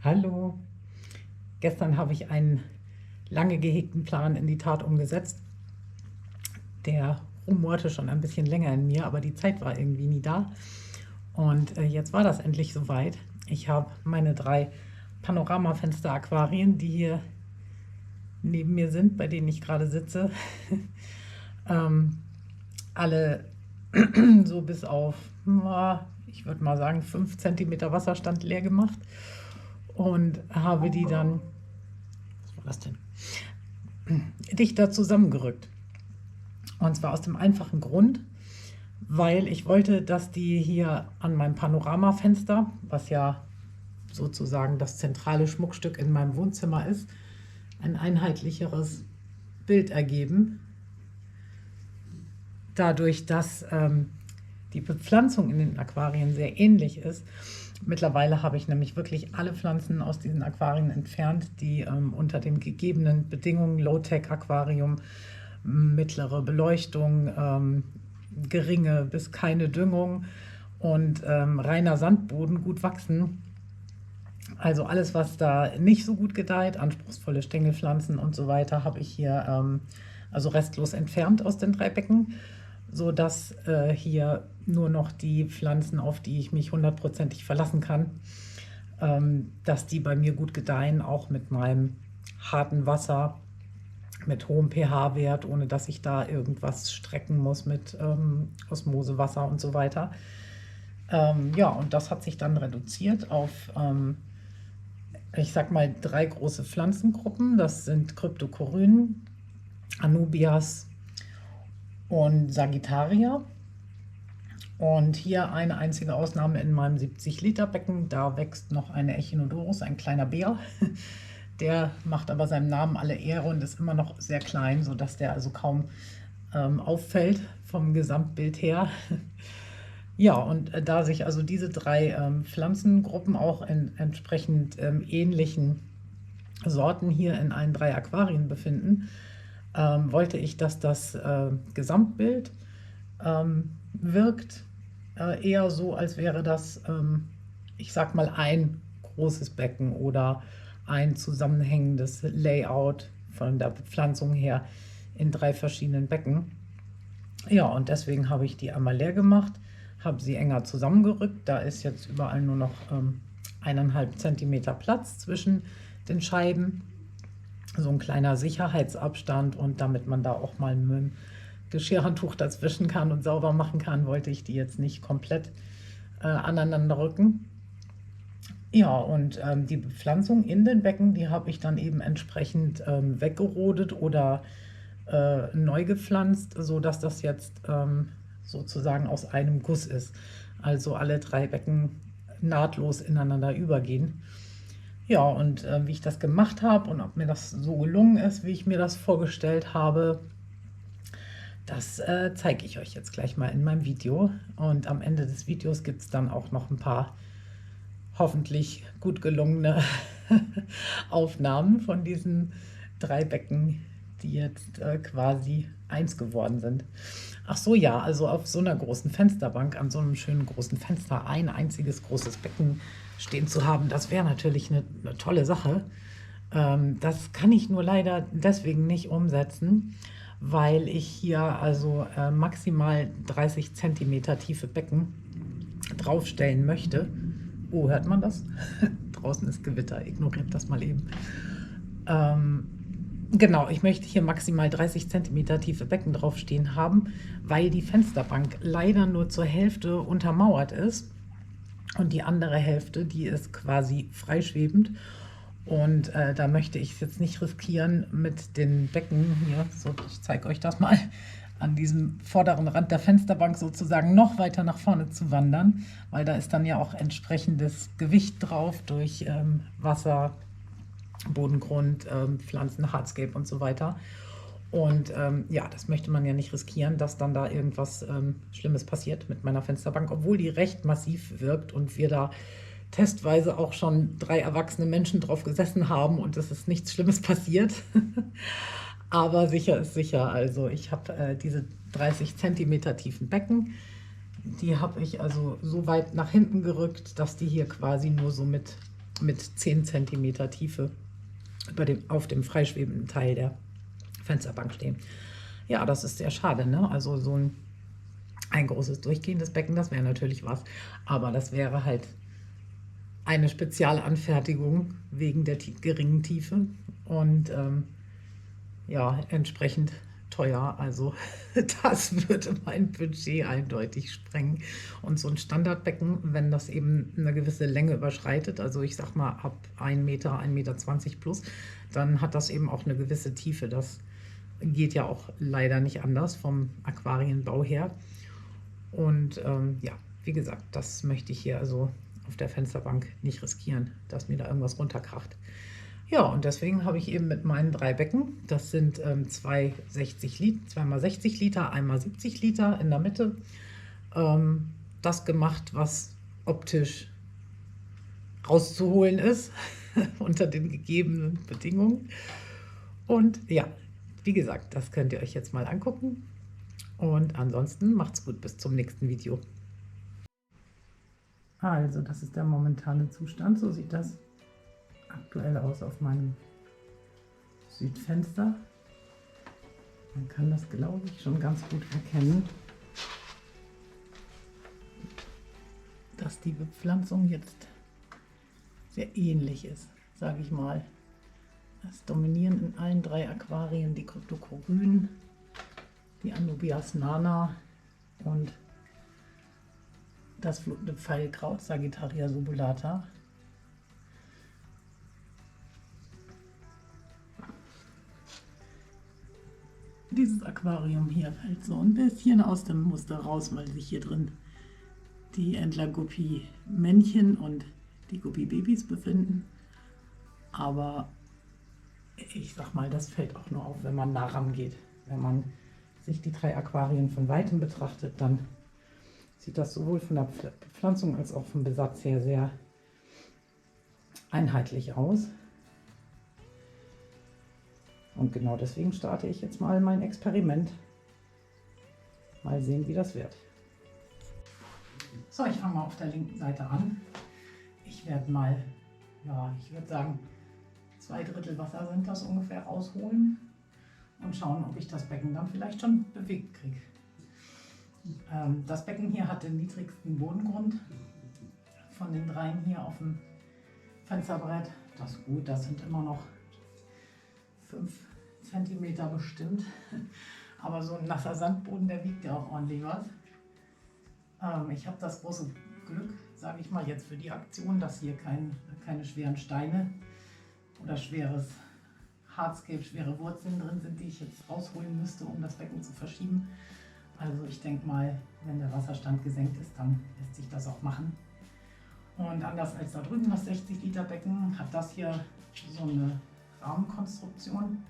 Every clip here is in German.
Hallo, gestern habe ich einen lange gehegten Plan in die Tat umgesetzt. Der rumorte schon ein bisschen länger in mir, aber die Zeit war irgendwie nie da. Und jetzt war das endlich soweit. Ich habe meine 3 Panoramafenster-Aquarien, die hier neben mir sind, bei denen ich gerade sitze, alle so bis auf, ich würde mal sagen, 5 cm Wasserstand leer gemacht und habe die dann, was war das denn, dichter zusammengerückt. Und zwar aus dem einfachen Grund, weil ich wollte, dass die hier an meinem Panoramafenster, was ja sozusagen das zentrale Schmuckstück in meinem Wohnzimmer ist, ein einheitlicheres Bild ergeben. Dadurch, dass die Bepflanzung in den Aquarien sehr ähnlich ist. Mittlerweile habe ich nämlich wirklich alle Pflanzen aus diesen Aquarien entfernt, die unter den gegebenen Bedingungen, Low-Tech-Aquarium, mittlere Beleuchtung, geringe bis keine Düngung und reiner Sandboden gut wachsen. Also alles, was da nicht so gut gedeiht, anspruchsvolle Stängelpflanzen und so weiter, habe ich hier also restlos entfernt aus den 3 Becken, sodass hier nur noch die Pflanzen, auf die ich mich 100%ig verlassen kann, dass die bei mir gut gedeihen, auch mit meinem harten Wasser, mit hohem pH-Wert, ohne dass ich da irgendwas strecken muss mit Osmosewasser und so weiter. Ja, und das hat sich dann reduziert auf, ich sag mal, 3 große Pflanzengruppen. Das sind Cryptocorynen, Anubias und Sagittaria. Und hier eine einzige Ausnahme in meinem 70-Liter-Becken. Da wächst noch eine Echinodorus, ein kleiner Bär. Der macht aber seinem Namen alle Ehre und ist immer noch sehr klein, sodass der also kaum auffällt vom Gesamtbild her. Ja, und da sich also diese 3 Pflanzengruppen auch in entsprechend ähnlichen Sorten hier in allen 3 Aquarien befinden, wollte ich, dass das Gesamtbild wirkt eher so, als wäre das, ich sag mal, ein großes Becken oder ein zusammenhängendes Layout von der Bepflanzung her in 3 verschiedenen Becken. Ja, und deswegen habe ich die einmal leer gemacht, habe sie enger zusammengerückt. Da ist jetzt überall nur noch 1,5 cm Platz zwischen den Scheiben. So ein kleiner Sicherheitsabstand, und damit man da auch mal mit dem Geschirrhandtuch dazwischen kann und sauber machen kann, wollte ich die jetzt nicht komplett aneinander rücken. Ja, und die Bepflanzung in den Becken, die habe ich dann eben entsprechend weggerodet oder neu gepflanzt, sodass das jetzt sozusagen aus einem Guss ist. Also alle 3 Becken nahtlos ineinander übergehen. Ja, und wie ich das gemacht habe und ob mir das so gelungen ist, wie ich mir das vorgestellt habe, das zeige ich euch jetzt gleich mal in meinem Video. Und am Ende des Videos gibt es dann auch noch ein paar hoffentlich gut gelungene Aufnahmen von diesen 3 Becken, die jetzt quasi eins geworden sind. Ach so, ja, also auf so einer großen Fensterbank, an so einem schönen großen Fenster, ein einziges großes Becken stehen zu haben, das wäre natürlich eine tolle Sache. Das kann ich nur leider deswegen nicht umsetzen, weil ich hier also maximal 30 cm tiefe Becken draufstellen möchte. Oh, hört man das? Draußen ist Gewitter, ignoriert das mal eben. Genau, ich möchte hier maximal 30 cm tiefe Becken draufstehen haben, weil die Fensterbank leider nur zur Hälfte untermauert ist. Und die andere Hälfte, die ist quasi freischwebend. Und da möchte ich es jetzt nicht riskieren, mit den Becken hier, so, ich zeige euch das mal, an diesem vorderen Rand der Fensterbank sozusagen noch weiter nach vorne zu wandern, weil da ist dann ja auch entsprechendes Gewicht drauf durch Wasser, Bodengrund, Pflanzen, Hardscape und so weiter. Und ja, das möchte man ja nicht riskieren, dass dann da irgendwas Schlimmes passiert mit meiner Fensterbank, obwohl die recht massiv wirkt und wir da testweise auch schon 3 erwachsene Menschen drauf gesessen haben und es ist nichts Schlimmes passiert. Aber sicher ist sicher. Also ich habe diese 30 cm tiefen Becken, die habe ich also so weit nach hinten gerückt, dass die hier quasi nur so mit mit 10 cm Tiefe auf dem freischwebenden Teil der Fensterbank stehen. Ja, das ist sehr schade, ne? Also so ein großes durchgehendes Becken, das wäre natürlich was, aber das wäre halt eine Spezialanfertigung wegen der geringen Tiefe und ja, entsprechend teuer. Also das würde mein Budget eindeutig sprengen. Und so ein Standardbecken, wenn das eben eine gewisse Länge überschreitet, also ich sag mal ab 1 Meter, 1,20 Meter plus, dann hat das eben auch eine gewisse Tiefe. Das geht ja auch leider nicht anders vom Aquarienbau her. Und ja, wie gesagt, das möchte ich hier also auf der Fensterbank nicht riskieren, dass mir da irgendwas runterkracht. Ja, und deswegen habe ich eben mit meinen 3 Becken, das sind 2 mal 60 Liter, einmal 70 Liter in der Mitte, das gemacht, was optisch rauszuholen ist unter den gegebenen Bedingungen. Und ja, wie gesagt, das könnt ihr euch jetzt mal angucken. Und ansonsten macht's gut, bis zum nächsten Video. Also, das ist der momentane Zustand. So sieht das aktuell aus auf meinem Südfenster. Man kann das, glaube ich, schon ganz gut erkennen, dass die Bepflanzung jetzt sehr ähnlich ist, sage ich mal. Es dominieren in allen 3 Aquarien die Cryptocoryne, die Anubias nana und das flutende Pfeilkraut Sagittaria subulata. Dieses Aquarium hier fällt so ein bisschen aus dem Muster raus, weil sich hier drin die Entler-Guppi-Männchen und die Guppi-Babys befinden. Aber ich sag mal, das fällt auch nur auf, wenn man nah rangeht. Wenn man sich die 3 Aquarien von weitem betrachtet, dann sieht das sowohl von der Bepflanzung als auch vom Besatz her sehr einheitlich aus. Und genau deswegen starte ich jetzt mal mein Experiment. Mal sehen, wie das wird. So, ich fange mal auf der linken Seite an. Ich werde mal, ja, ich würde sagen, 2/3 Wasser sind das ungefähr rausholen und schauen, ob ich das Becken dann vielleicht schon bewegt kriege. Das Becken hier hat den niedrigsten Bodengrund von den 3 hier auf dem Fensterbrett. Das ist gut, das sind immer noch 5 cm bestimmt. Aber so ein nasser Sandboden, der wiegt ja auch ordentlich was. Ich habe das große Glück, sage ich mal jetzt für die Aktion, dass hier keine schweren Steine oder schweres Hardscape, schwere Wurzeln drin sind, die ich jetzt rausholen müsste, um das Becken zu verschieben. Also ich denke mal, wenn der Wasserstand gesenkt ist, dann lässt sich das auch machen. Und anders als da drüben das 60 Liter Becken, hat das hier so eine Rahmenkonstruktion.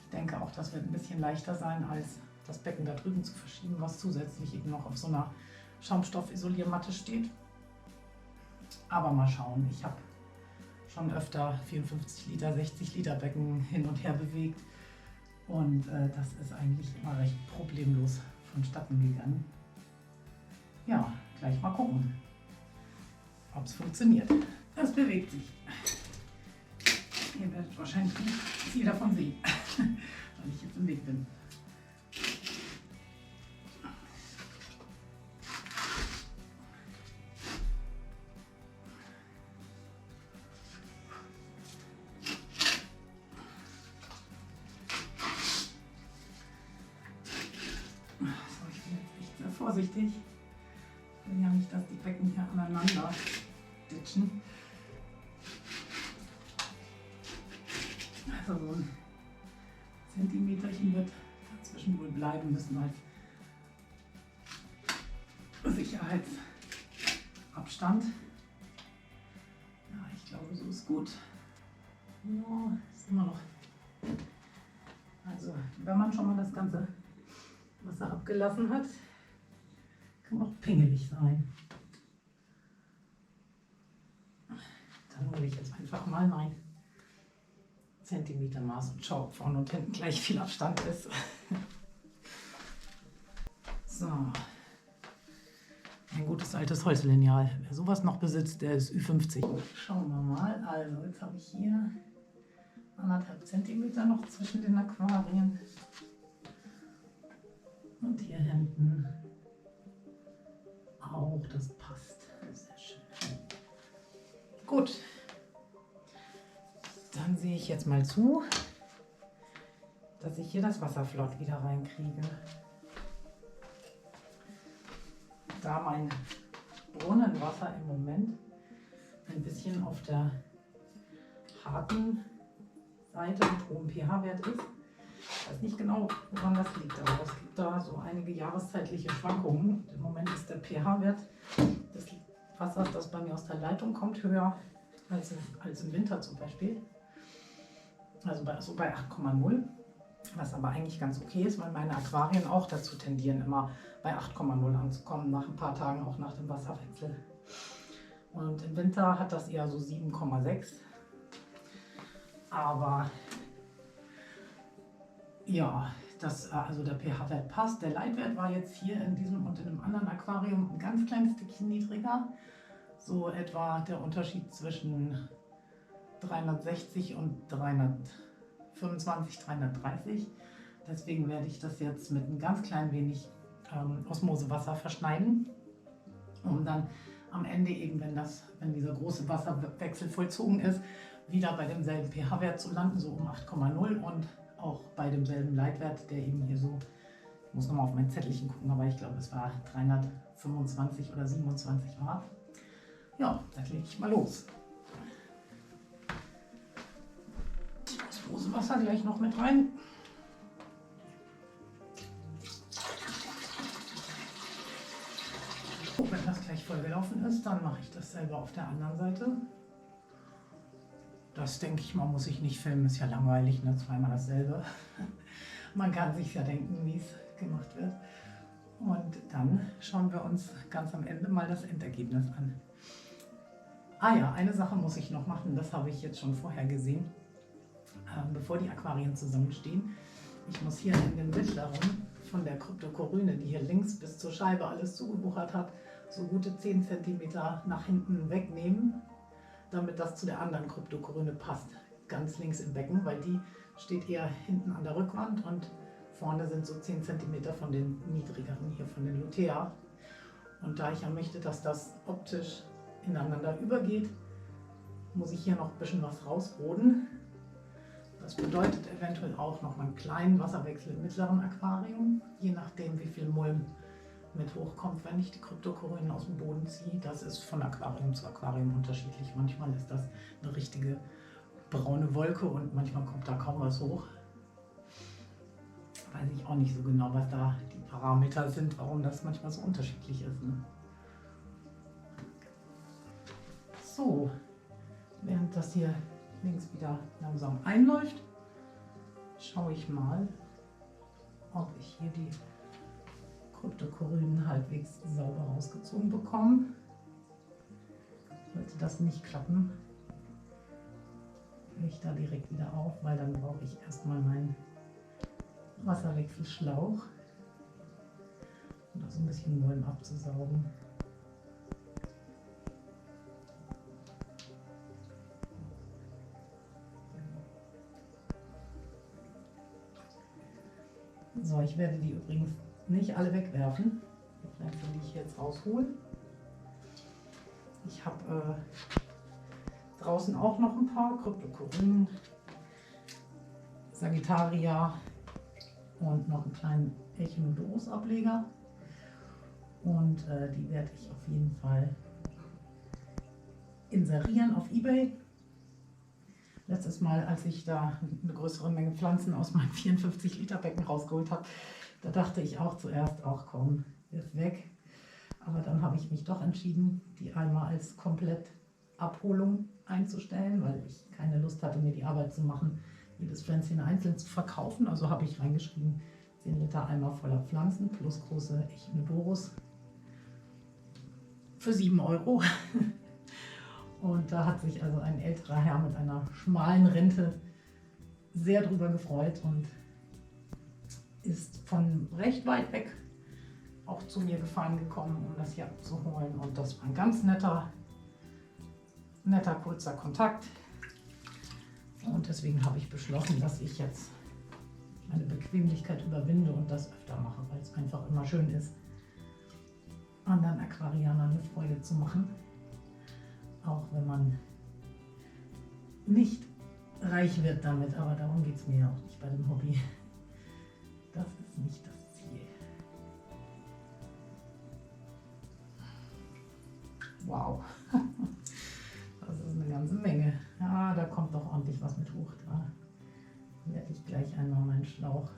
Ich denke auch, das wird ein bisschen leichter sein, als das Becken da drüben zu verschieben, was zusätzlich eben noch auf so einer Schaumstoffisoliermatte steht. Aber mal schauen, ich habe schon öfter 54 Liter, 60 Liter Becken hin und her bewegt und das ist eigentlich immer recht problemlos vonstatten gegangen. Ja, gleich mal gucken, ob es funktioniert. Es bewegt sich. Ihr werdet wahrscheinlich nicht viel davon sehen, weil ich jetzt im Weg bin. Vorsichtig. Ich will ja nicht, dass die Becken hier aneinander ditchen. Also so ein Zentimeterchen wird dazwischen wohl bleiben müssen als Sicherheitsabstand. Ja, ich glaube, so ist gut. Ja, ist immer noch. Also, wenn man schon mal das ganze Wasser abgelassen hat, kann auch pingelig sein. Dann hole ich jetzt einfach mal mein Zentimetermaß und schaue, ob vorne und hinten gleich viel Abstand ist. So. Ein gutes altes Holzlineal. Wer sowas noch besitzt, der ist Ü50. Schauen wir mal. Also jetzt habe ich hier 1,5 cm noch zwischen den Aquarien. Und hier hinten auch. Das passt. Sehr schön. Gut. Dann sehe ich jetzt mal zu, dass ich hier das Wasser flott wieder reinkriege. Da mein Brunnenwasser im Moment ein bisschen auf der harten Seite mit hohem pH-Wert ist. Ich weiß nicht genau, woran das liegt, aber es gibt da so einige jahreszeitliche Schwankungen. Im Moment ist der pH-Wert des Wassers, das bei mir aus der Leitung kommt, höher als im Winter zum Beispiel. Also bei 8,0. Was aber eigentlich ganz okay ist, weil meine Aquarien auch dazu tendieren, immer bei 8,0 anzukommen, nach ein paar Tagen auch nach dem Wasserwechsel. Und im Winter hat das eher so 7,6. Aber ja, also der pH-Wert passt. Der Leitwert war jetzt hier in diesem und in einem anderen Aquarium ein ganz kleines Stückchen niedriger. So etwa der Unterschied zwischen 360 und 325, 330. Deswegen werde ich das jetzt mit ein ganz klein wenig Osmosewasser verschneiden, um dann am Ende eben, wenn dieser große Wasserwechsel vollzogen ist, wieder bei demselben pH-Wert zu landen, so um 8,0 und auch bei demselben Leitwert, der eben hier so, ich muss nochmal auf mein Zettelchen gucken, aber ich glaube es war 325 oder 27 war. Ja, dann lege ich mal los. Das Osmosewasser gleich noch mit rein. Wenn das gleich voll gelaufen ist, dann mache ich das selber auf der anderen Seite. Das denke ich mal, muss ich nicht filmen, ist ja langweilig, ne? Zweimal dasselbe. Man kann sich ja denken, wie es gemacht wird. Und dann schauen wir uns ganz am Ende mal das Endergebnis an. Ah ja, eine Sache muss ich noch machen, das habe ich jetzt schon vorher gesehen, bevor die Aquarien zusammenstehen. Ich muss hier in den mittleren von der Kryptokoryne, die hier links bis zur Scheibe alles zugewuchert hat, so gute 10 cm nach hinten wegnehmen, damit das zu der anderen Kryptokoryne passt, ganz links im Becken, weil die steht eher hinten an der Rückwand und vorne sind so 10 cm von den niedrigeren hier, von den Lutea. Und da ich ja möchte, dass das optisch ineinander übergeht, muss ich hier noch ein bisschen was rausroden. Das bedeutet eventuell auch noch mal einen kleinen Wasserwechsel im mittleren Aquarium, je nachdem wie viel Mulm mit hochkommt, wenn ich die Kryptokorynen aus dem Boden ziehe. Das ist von Aquarium zu Aquarium unterschiedlich. Manchmal ist das eine richtige braune Wolke und manchmal kommt da kaum was hoch. Weiß ich auch nicht so genau, was da die Parameter sind, warum das manchmal so unterschiedlich ist. Ne? So, während das hier links wieder langsam einläuft, schaue ich mal, ob ich hier die Kryptokorynen halbwegs sauber rausgezogen bekomme. Sollte das nicht klappen, höre ich da direkt wieder auf, weil dann brauche ich erstmal meinen Wasserwechselschlauch, um da so ein bisschen Mulm abzusaugen. So, ich werde die übrigens nicht alle wegwerfen, die Pflanzen, die ich jetzt raushole. Ich habe draußen auch noch ein paar Kryptokorynen, Sagittaria und noch einen kleinen Echinodorus-Ableger. Und die werde ich auf jeden Fall inserieren auf eBay. Letztes Mal, als ich da eine größere Menge Pflanzen aus meinem 54 Liter Becken rausgeholt habe, da dachte ich auch zuerst, ach komm, ist weg. Aber dann habe ich mich doch entschieden, die einmal als Komplettabholung einzustellen, weil ich keine Lust hatte, mir die Arbeit zu machen, jedes Pflänzchen einzeln zu verkaufen. Also habe ich reingeschrieben, 10 Liter Eimer voller Pflanzen plus große Echinodorus für 7 Euro. Und da hat sich also ein älterer Herr mit einer schmalen Rente sehr drüber gefreut und ist von recht weit weg auch zu mir gefahren gekommen, um das hier abzuholen. Und das war ein ganz netter, kurzer Kontakt. Und deswegen habe ich beschlossen, dass ich jetzt meine Bequemlichkeit überwinde und das öfter mache, weil es einfach immer schön ist, anderen Aquarianern eine Freude zu machen. Auch wenn man nicht reich wird damit, aber darum geht es mir ja auch nicht bei dem Hobby. Das ist nicht das Ziel. Wow, das ist eine ganze Menge. Ja, da kommt doch ordentlich was mit hoch. Da werde ich gleich einmal meinen Schlauch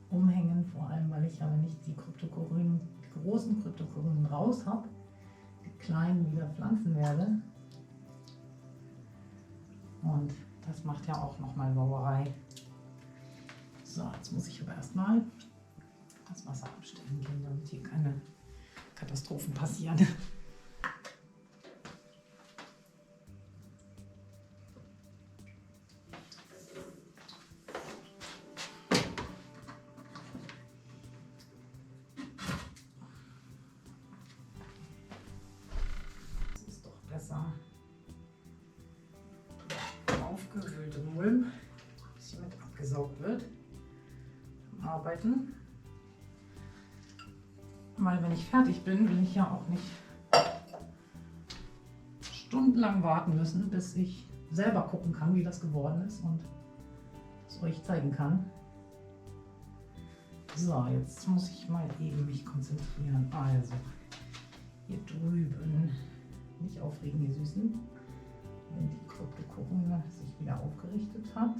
umhängen, vor allem weil ich ja, wenn ich die Kryptokorynen, die großen Kryptokorynen raus habe, die kleinen wieder pflanzen werde. Und das macht ja auch nochmal Sauerei. So, jetzt muss ich aber erstmal das Wasser abstellen gehen, damit hier keine Katastrophen passieren. Das ist doch besser. Aufgewühlte Mulm, ein bisschen mit abgesaugt wird beim Arbeiten. Weil wenn ich fertig bin, will ich ja auch nicht stundenlang warten müssen, bis ich selber gucken kann, wie das geworden ist und es euch zeigen kann. So, jetzt muss ich mal eben mich konzentrieren. Also, hier drüben, nicht aufregen, ihr Süßen. Wenn die Kryptokoryne sich wieder aufgerichtet hat,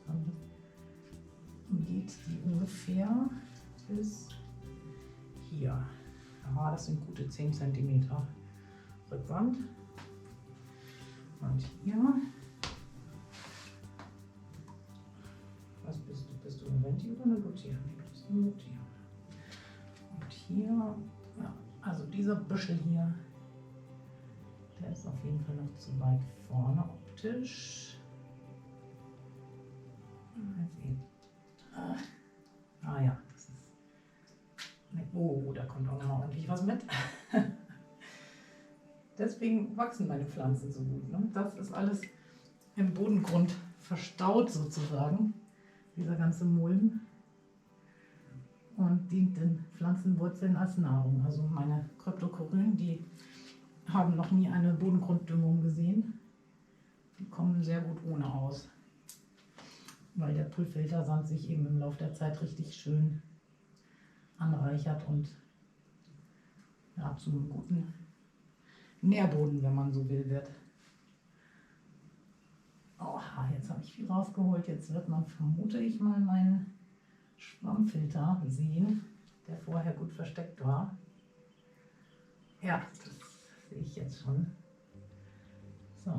dann geht die ungefähr bis hier. Ja, das sind gute 10 cm Rückwand. Und hier. Was bist du? Bist du eine Venti oder eine Lutea? Nee, du bist eine Lutea. Und hier, ja, also dieser Büschel hier, der ist auf jeden Fall noch zu weit vorne optisch. Mal sehen. Ah ja, das ist. Oh, da kommt auch noch mal ordentlich was mit. Deswegen wachsen meine Pflanzen so gut. Ne? Das ist alles im Bodengrund verstaut sozusagen, dieser ganze Mulm. Und dient den Pflanzenwurzeln als Nahrung. Also meine Kryptokorynen, die haben noch nie eine Bodengrunddüngung gesehen. Die kommen sehr gut ohne aus, weil der Pullfiltersand sich eben im Laufe der Zeit richtig schön anreichert und ja, zu einem guten Nährboden, wenn man so will, wird. Oha, jetzt habe ich viel rausgeholt. Jetzt wird man, vermute ich mal, meinen Schwammfilter sehen, der vorher gut versteckt war. Ja, das sehe ich jetzt schon. So,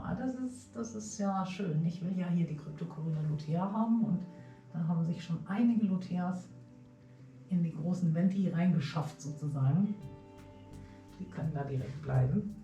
das ist ja schön. Ich will ja hier die Kryptokoryne Lutea haben und da haben sich schon einige Luteas in die großen Venti reingeschafft sozusagen. Die können da direkt bleiben.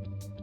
Reicht das?